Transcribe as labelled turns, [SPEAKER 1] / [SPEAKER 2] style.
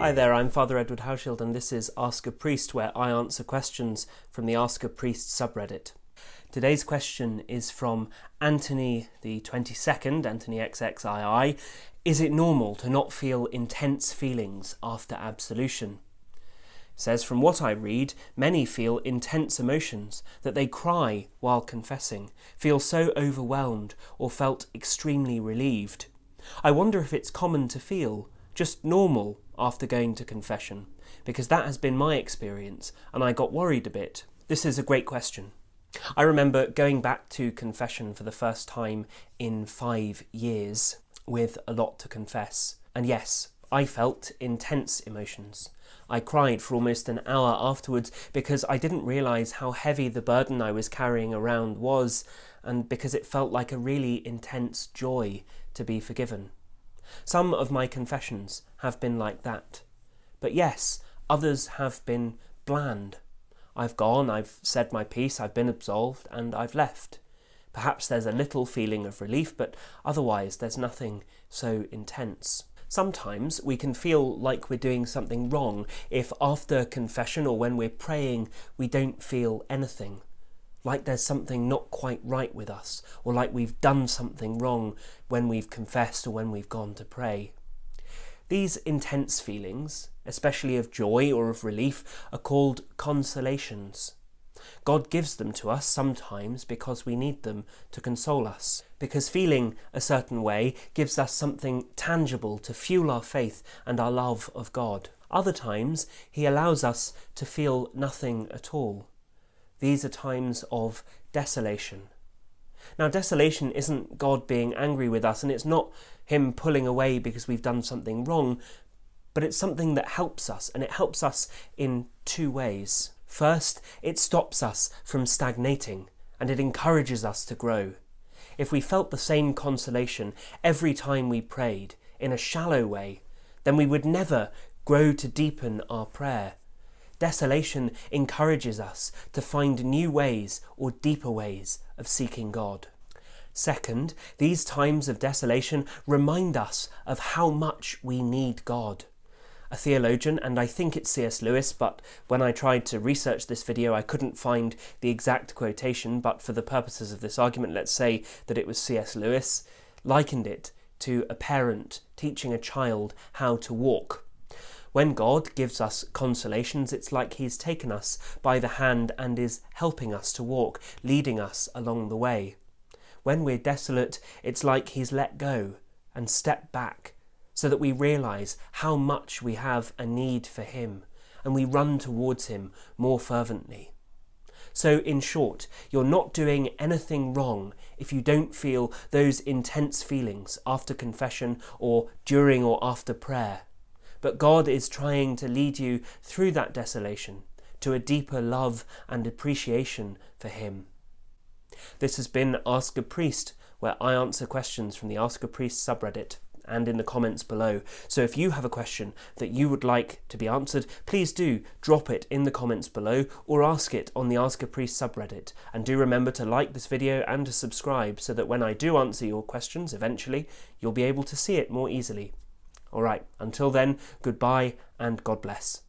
[SPEAKER 1] Hi there, I'm Father Edward Hauschild and this is Ask a Priest, where I answer questions from the AskAPriest subreddit. Today's question is from Anthony the 22nd, Anthony XXII. Is it normal to not feel intense feelings after absolution? It says, from what I read, many feel intense emotions, that they cry while confessing, feel so overwhelmed or felt extremely relieved. I wonder if it's common to feel just normal after going to confession, because that has been my experience and I got worried a bit. This is a great question. I remember going back to confession for the first time in 5 years with a lot to confess. And yes, I felt intense emotions. I cried for almost an hour afterwards because I didn't realise how heavy the burden I was carrying around was, and because it felt like a really intense joy to be forgiven. Some of my confessions have been like that. But yes, others have been bland. I've gone, I've said my piece, I've been absolved, and I've left. Perhaps there's a little feeling of relief, but otherwise there's nothing so intense. Sometimes we can feel like we're doing something wrong if after confession or when we're praying we don't feel anything. Like there's something not quite right with us, or like we've done something wrong when we've confessed or when we've gone to pray. These intense feelings, especially of joy or of relief, are called consolations. God gives them to us sometimes because we need them to console us, because feeling a certain way gives us something tangible to fuel our faith and our love of God. Other times, He allows us to feel nothing at all. These are times of desolation. Now, desolation isn't God being angry with us, and it's not Him pulling away because we've done something wrong, but it's something that helps us, and it helps us in 2 ways. First, it stops us from stagnating, and it encourages us to grow. If we felt the same consolation every time we prayed, in a shallow way, then we would never grow to deepen our prayer. Desolation encourages us to find new ways or deeper ways of seeking God. Second, these times of desolation remind us of how much we need God. A theologian, and I think it's C.S. Lewis, but when I tried to research this video I couldn't find the exact quotation, but for the purposes of this argument let's say that it was C.S. Lewis, likened it to a parent teaching a child how to walk. When God gives us consolations, it's like He's taken us by the hand and is helping us to walk, leading us along the way. When we're desolate, it's like He's let go and stepped back so that we realise how much we have a need for Him and we run towards Him more fervently. So in short, you're not doing anything wrong if you don't feel those intense feelings after confession or during or after prayer. But God is trying to lead you through that desolation to a deeper love and appreciation for Him. This has been Ask a Priest, where I answer questions from the AskAPriest subreddit and in the comments below. So if you have a question that you would like to be answered, please do drop it in the comments below or ask it on the AskAPriest subreddit. And do remember to like this video and to subscribe so that when I do answer your questions eventually, you'll be able to see it more easily. Alright, until then, goodbye and God bless.